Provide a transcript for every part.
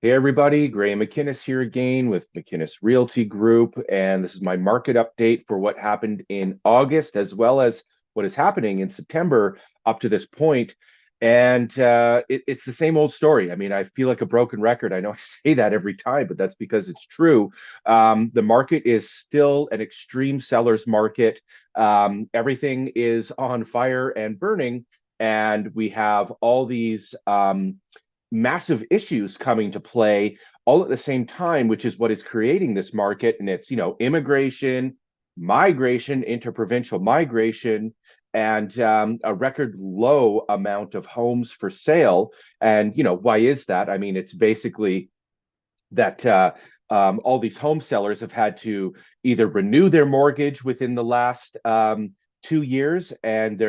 Hey everybody, Graeme McInnis here again with McInnis Realty Group, and this is my market update for what happened in August as well as what is happening in September up to this point. And it's the same old story. I mean, I feel like a broken record. I know I say that every time, but that's because it's true. The market is still an extreme seller's market. Everything is on fire and burning, and we have all these massive issues coming to play all at the same time, which is what is creating this market. And it's, immigration, migration, interprovincial migration, and a record low amount of homes for sale. And, why is that? I mean, it's basically that all these home sellers have had to either renew their mortgage within the last 2 years, and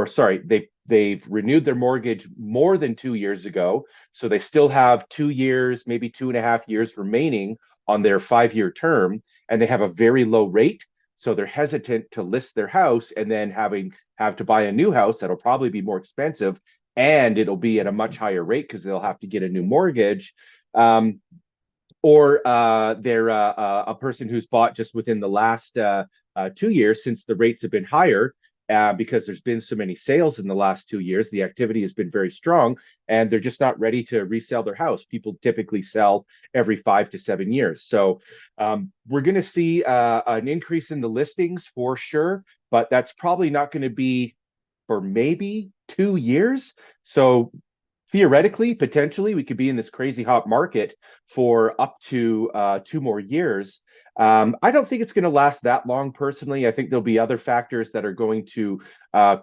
sorry, they've renewed their mortgage more than 2 years ago, so they still have 2 years, maybe 2.5 years remaining on their 5-year term, and they have a very low rate, so they're hesitant to list their house and then have to buy a new house that'll probably be more expensive, and it'll be at a much higher rate because they'll have to get a new mortgage. Um, or they're a person who's bought just within the last 2 years, since the rates have been higher, because there's been so many sales in the last 2 years. The activity has been very strong, and they're just not ready to resell their house. People typically sell every 5 to 7 years. So we're going to see an increase in the listings for sure, but that's probably not going to be for maybe 2 years. So theoretically, potentially, we could be in this crazy hot market for up to 2 more years. I don't think it's going to last that long personally. I think there'll be other factors that are going to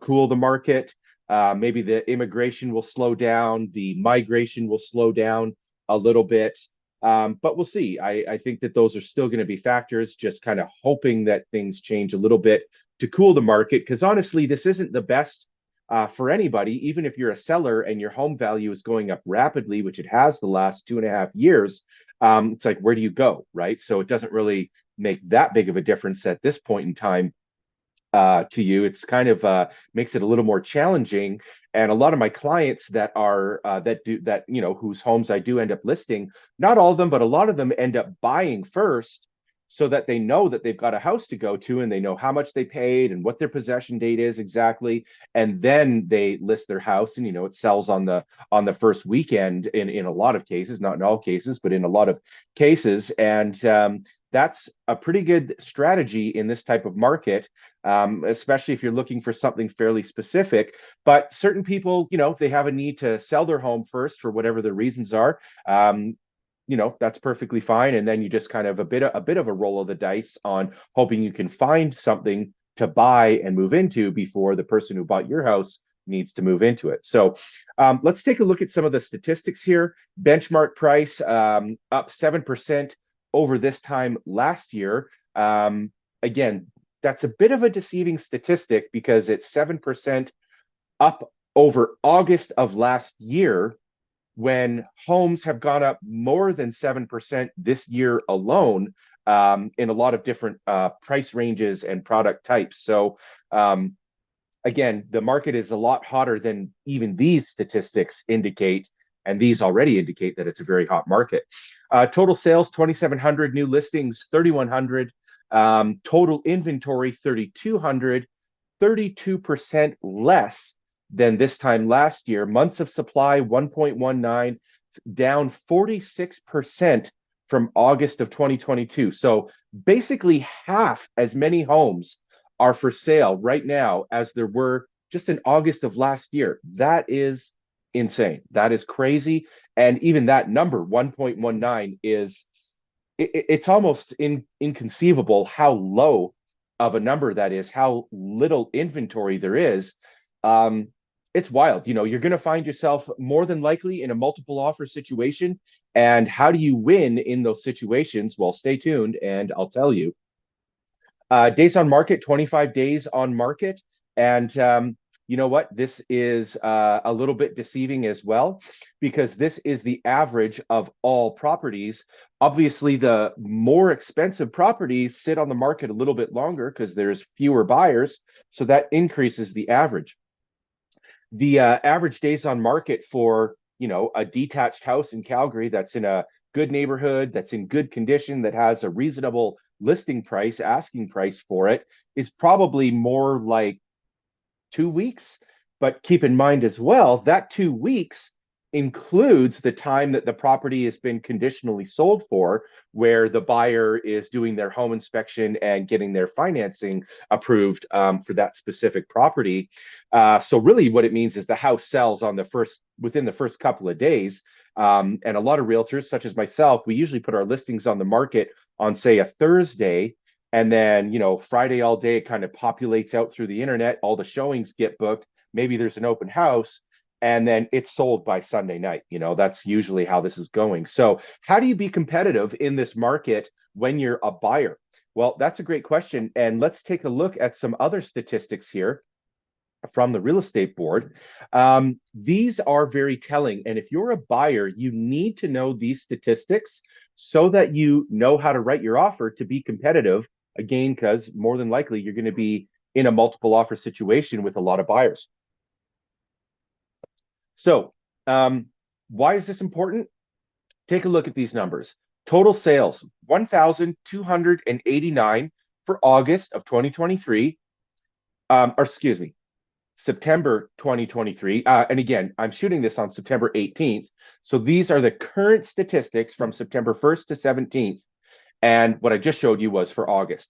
cool the market. Maybe the immigration will slow down, the migration will slow down a little bit. But we'll see. I think that those are still going to be factors, just kind of hoping that things change a little bit to cool the market. Because honestly, this isn't the best for anybody. Even if you're a seller and your home value is going up rapidly, which it has the last 2.5 years, it's like, where do you go, right? So it doesn't really make that big of a difference at this point in time to you. It's kind of makes it a little more challenging. And a lot of my clients that are whose homes I do end up listing, not all of them, but a lot of them end up buying first, so that they know that they've got a house to go to, and they know how much they paid and what their possession date is exactly, and then they list their house, and it sells on the first weekend in a lot of cases, not in all cases, but in a lot of cases. And that's a pretty good strategy in this type of market, especially if you're looking for something fairly specific. But certain people, they have a need to sell their home first for whatever the reasons are. That's perfectly fine. And then you just kind of a bit of a roll of the dice on hoping you can find something to buy and move into before the person who bought your house needs to move into it. So let's take a look at some of the statistics here. Benchmark price up 7% over this time last year. Again, that's a bit of a deceiving statistic because it's 7% up over August of last year, when homes have gone up more than 7% this year alone, in a lot of different price ranges and product types. So again, the market is a lot hotter than even these statistics indicate, and these already indicate that it's a very hot market. Total sales, 2,700. New listings, 3,100. Total inventory, 3,200. 32% less than this time last year. Months of supply, 1.19, down 46% from August of 2022. So basically half as many homes are for sale right now as there were just in August of last year. That is insane. That is crazy. And even that number, 1.19, it's almost inconceivable how low of a number that is, how little inventory there is. It's wild. You're going to find yourself more than likely in a multiple offer situation. And how do you win in those situations? Well, stay tuned and I'll tell you. Days on market, 25 days on market. And you know what? This is a little bit deceiving as well, because this is the average of all properties. Obviously, the more expensive properties sit on the market a little bit longer because there's fewer buyers. So that increases the average. The average days on market for a detached house in Calgary that's in a good neighborhood, that's in good condition, that has a reasonable listing price, asking price for it, is probably more like 2 weeks. But keep in mind as well that 2 weeks includes the time that the property has been conditionally sold for, where the buyer is doing their home inspection and getting their financing approved for that specific property. So really, what it means is the house sells within the first couple of days. And a lot of realtors, such as myself, we usually put our listings on the market on, say, a Thursday, and then, Friday all day, it kind of populates out through the internet. All the showings get booked. Maybe there's an open house, and then it's sold by Sunday night. That's usually how this is going. So, how do you be competitive in this market when you're a buyer? Well, that's a great question. And let's take a look at some other statistics here from the real estate board. These are very telling. And if you're a buyer, you need to know these statistics so that you know how to write your offer to be competitive. Again, because more than likely you're going to be in a multiple offer situation with a lot of buyers. So, why is this important? Take a look at these numbers. Total sales, 1,289 for August of 2023. Or excuse me, September 2023. And again, I'm shooting this on September 18th. So these are the current statistics from September 1st to 17th. And what I just showed you was for August.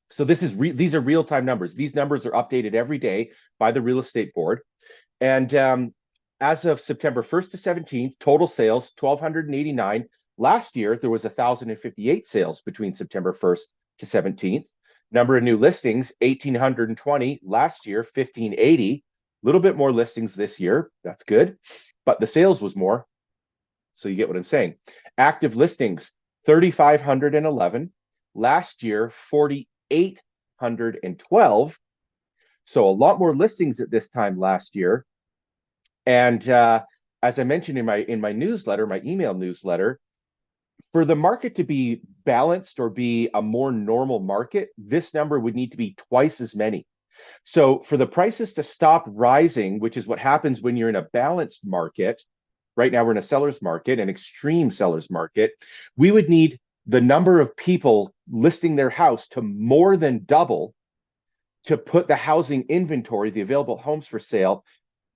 So these are real-time numbers. These numbers are updated every day by the real estate board. And as of September 1st to 17th, total sales, 1,289. Last year, there was 1,058 sales between September 1st to 17th. Number of new listings, 1,820. Last year, 1,580. A little bit more listings this year. That's good. But the sales was more. So you get what I'm saying. Active listings, 3,511. Last year, 4,812. So a lot more listings at this time last year. And as I mentioned in my newsletter, my email newsletter, for the market to be balanced or be a more normal market, this number would need to be twice as many. So for the prices to stop rising, which is what happens when you're in a balanced market, right now we're in a seller's market, an extreme seller's market, we would need the number of people listing their house to more than double to put the housing inventory, the available homes for sale,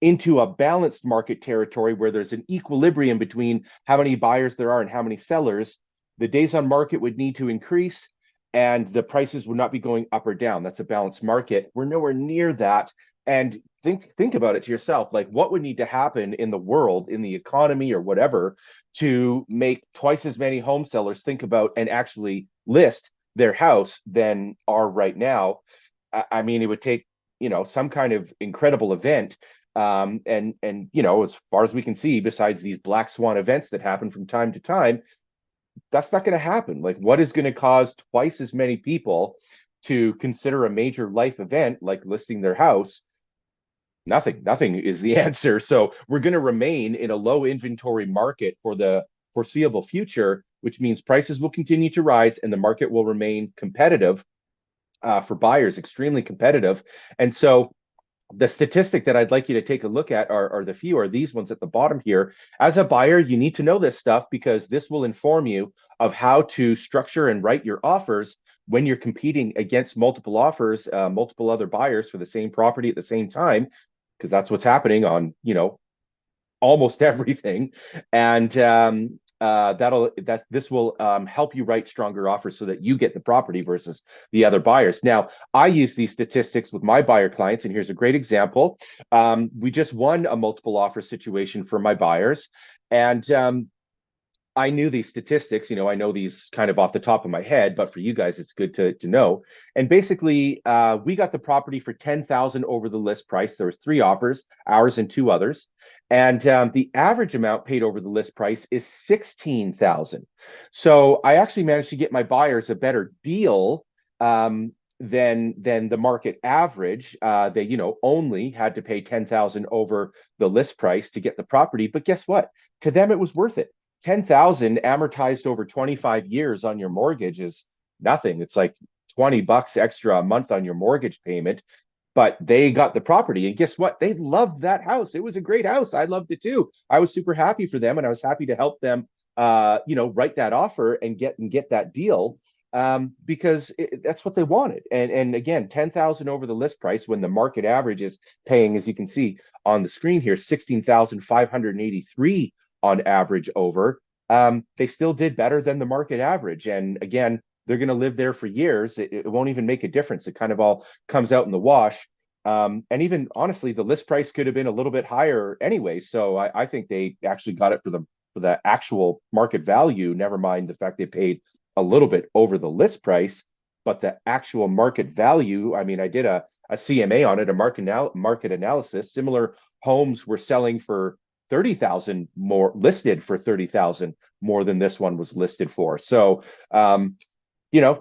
into a balanced market territory where there's an equilibrium between how many buyers there are and how many sellers. The days on market would need to increase and the prices would not be going up or down. That's a balanced market. We're nowhere near that. And think about it to yourself, like what would need to happen in the world, in the economy or whatever, to make twice as many home sellers think about and actually list their house than are right now. I mean, it would take, some kind of incredible event. And as far as we can see, besides these black swan events that happen from time to time, that's not going to happen. Like, what is going to cause twice as many people to consider a major life event like listing their house? Nothing is the answer. So we're going to remain in a low inventory market for the foreseeable future, which means prices will continue to rise and the market will remain competitive for buyers, extremely competitive. And so the statistic that I'd like you to take a look at are these ones at the bottom here. As a buyer, you need to know this stuff because this will inform you of how to structure and write your offers when you're competing against multiple offers, multiple other buyers for the same property at the same time, because that's what's happening on, almost everything. And this will help you write stronger offers so that you get the property versus the other buyers. Now, I use these statistics with my buyer clients, and here's a great example. We just won a multiple offer situation for my buyers, and I knew these statistics. I know these kind of off the top of my head, but for you guys, it's good to know. And basically, we got the property for $10,000 over the list price. There was 3 offers, ours and 2 others. And the average amount paid over the list price is $16,000. So I actually managed to get my buyers a better deal than the market average. They, only had to pay $10,000 over the list price to get the property. But guess what? To them, it was worth it. $10,000 amortized over 25 years on your mortgage is nothing. It's like $20 extra a month on your mortgage payment. but they got the property. And guess what? They loved that house. It was a great house. I loved it too. I was super happy for them, and I was happy to help them, write that offer and get that deal, because that's what they wanted. And again, 10,000 over the list price when the market average is paying, as you can see on the screen here, 16,583 on average over. They still did better than the market average. And again, they're going to live there for years. It won't even make a difference. It kind of all comes out in the wash. And even honestly, the list price could have been a little bit higher anyway. So I think they actually got it for the actual market value. Never mind the fact they paid a little bit over the list price, but the actual market value. I mean, I did a CMA on it, a market analysis. Similar homes were selling for 30,000 more, listed for 30,000 more than this one was listed for. So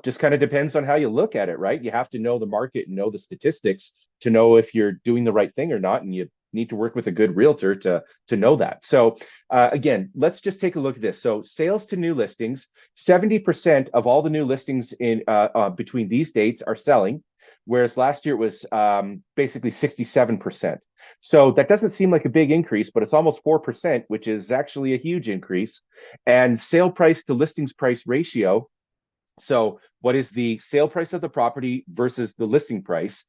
just kind of depends on how you look at it, right? You have to know the market and know the statistics to know if you're doing the right thing or not, and you need to work with a good realtor to know that. So again, let's just take a look at this. So sales to new listings, 70% of all the new listings in between these dates are selling, whereas last year it was basically 67%. So that doesn't seem like a big increase, but it's almost 4%, which is actually a huge increase. And sale price to listings price ratio. So what is the sale price of the property versus the listing price?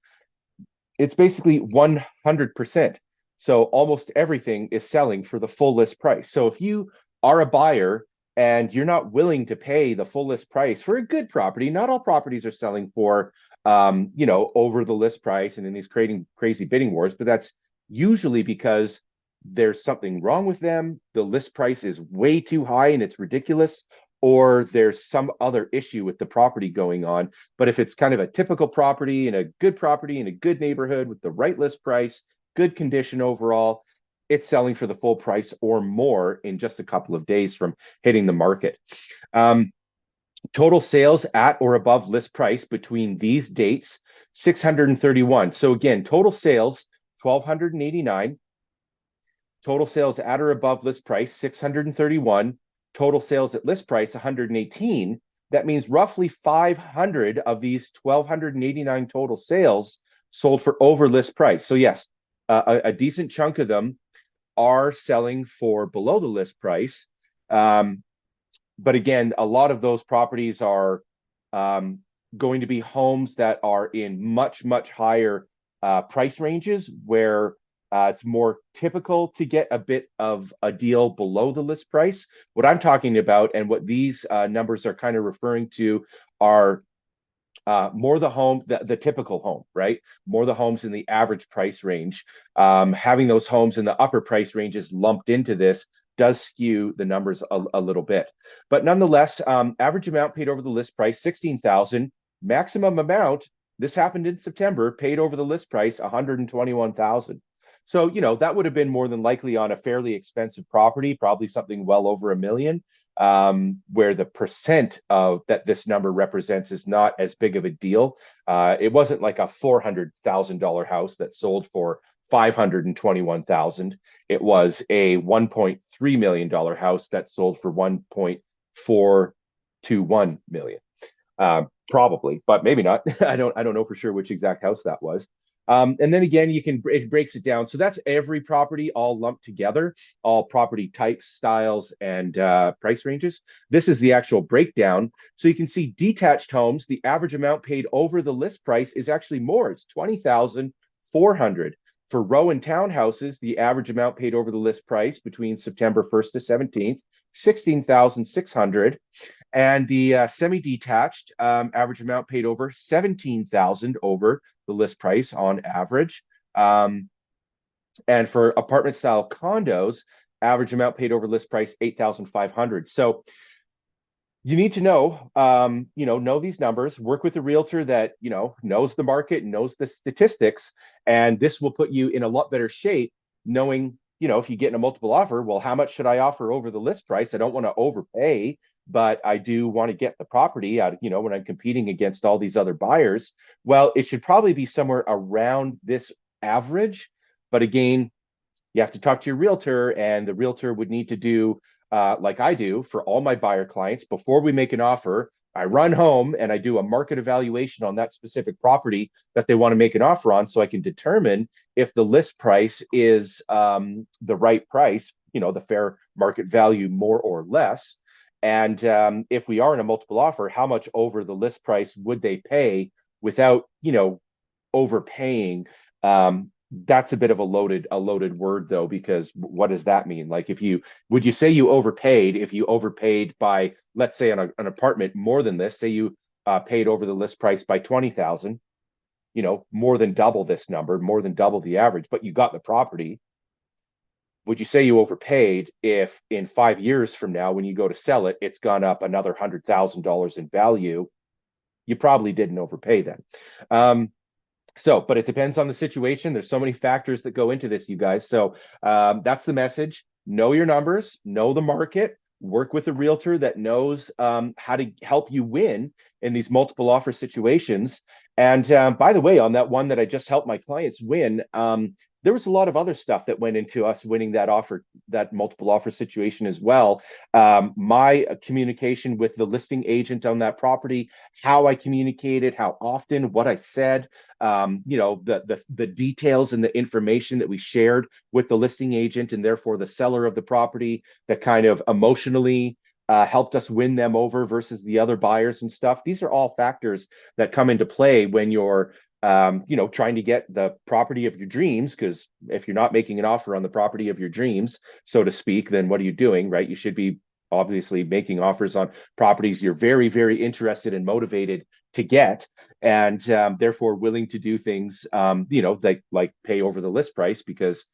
It's basically 100%. So almost everything is selling for the full list price. So if you are a buyer and you're not willing to pay the full list price for a good property, not all properties are selling for, over the list price and in these creating crazy bidding wars, but that's usually because there's something wrong with them. The list price is way too high and it's ridiculous, or there's some other issue with the property going on. But if it's kind of a typical property in a good neighborhood with the right list price, good condition overall, it's selling for the full price or more in just a couple of days from hitting the market. Total sales at or above list price between these dates, 631. So again, total sales, 1,289. Total sales at or above list price, 631. Total sales at list price, 118. That means roughly 500 of these 1,289 total sales sold for over list price. So yes, a decent chunk of them are selling for below the list price. But again, a lot of those properties are going to be homes that are in much, much higher price ranges where it's more typical to get a bit of a deal below the list price. What I'm talking about and what these numbers are kind of referring to are more the typical home, right? More the homes in the average price range. Having those homes in the upper price ranges lumped into this does skew the numbers a little bit. But nonetheless, average amount paid over the list price, 16,000. Maximum amount, this happened in September, paid over the list price, 121,000. So, that would have been more than likely on a fairly expensive property, probably something well over $1 million, where the percent of that this number represents is not as big of a deal. It wasn't like a $400,000 house that sold for 521,000. It was a $1.3 million house that sold for 1.421 million. Probably, but maybe not. I don't know for sure which exact house that was. And then again, it breaks it down. So that's every property all lumped together, all property types, styles, and price ranges. This is the actual breakdown. So you can see detached homes, the average amount paid over the list price is actually more. It's 20,400. For row and townhouses, the average amount paid over the list price between September 1st to 17th, 16,600. And the semi-detached average amount paid over 17,000 over the list price on average. And for apartment style condos, average amount paid over list price 8,500. So you need to know these numbers, work with a realtor that, knows the market, knows the statistics, and this will put you in a lot better shape knowing, if you get in a multiple offer, well, how much should I offer over the list price? I don't want to overpay, but I do want to get the property out, when I'm competing against all these other buyers. Well, it should probably be somewhere around this average. But again, you have to talk to your realtor, and the realtor would need to do like I do for all my buyer clients before we make an offer. I run home and I do a market evaluation on that specific property that they want to make an offer on, so I can determine if the list price is the right price, the fair market value, more or less. And if we are in a multiple offer, how much over the list price would they pay without, overpaying? That's a bit of a loaded word though, because what does that mean? Like, if you would you say you overpaid if you overpaid by, let's say, on an apartment more than this, say you paid over the list price by 20,000, more than double this number, more than double the average, but you got the property. Would you say you overpaid if in 5 years from now, when you go to sell it, it's gone up another $100,000 in value? You probably didn't overpay then. But it depends on the situation. There's so many factors that go into this, you guys. So that's the message. Know your numbers, know the market, work with a realtor that knows how to help you win in these multiple offer situations. And by the way, on that one that I just helped my clients win, there was a lot of other stuff that went into us winning that offer, that multiple offer situation as well. My communication with the listing agent on that property, how I communicated, how often, what I said, the details and the information that we shared with the listing agent and therefore the seller of the property, that kind of emotionally helped us win them over versus the other buyers and stuff. These are all factors that come into play when you're trying to get the property of your dreams. Because if you're not making an offer on the property of your dreams, so to speak, then what are you doing, right? You should be obviously making offers on properties you're very, very interested and motivated to get, and therefore willing to do things, like pay over the list price, because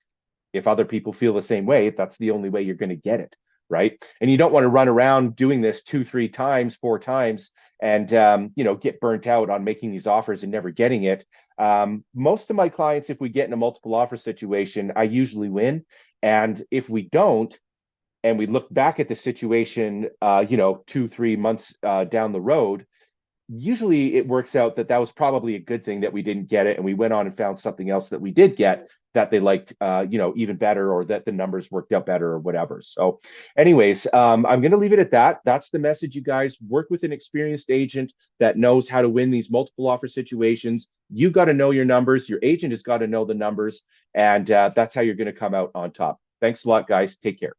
if other people feel the same way, that's the only way you're going to get it, right? And you don't want to run around doing this 2, 3 times, 4 times, and get burnt out on making these offers and never getting it. Most of my clients, if we get in a multiple offer situation, I usually win. And if we don't, and we look back at the situation, 2, 3 months down the road, usually it works out that that was probably a good thing that we didn't get it, and we went on and found something else that we did get that they liked, even better, or that the numbers worked out better or whatever. So anyways, I'm going to leave it at that. That's the message, you guys. Work with an experienced agent that knows how to win these multiple offer situations. You got to know your numbers. Your agent has got to know the numbers, and that's how you're going to come out on top. Thanks a lot, guys. Take care.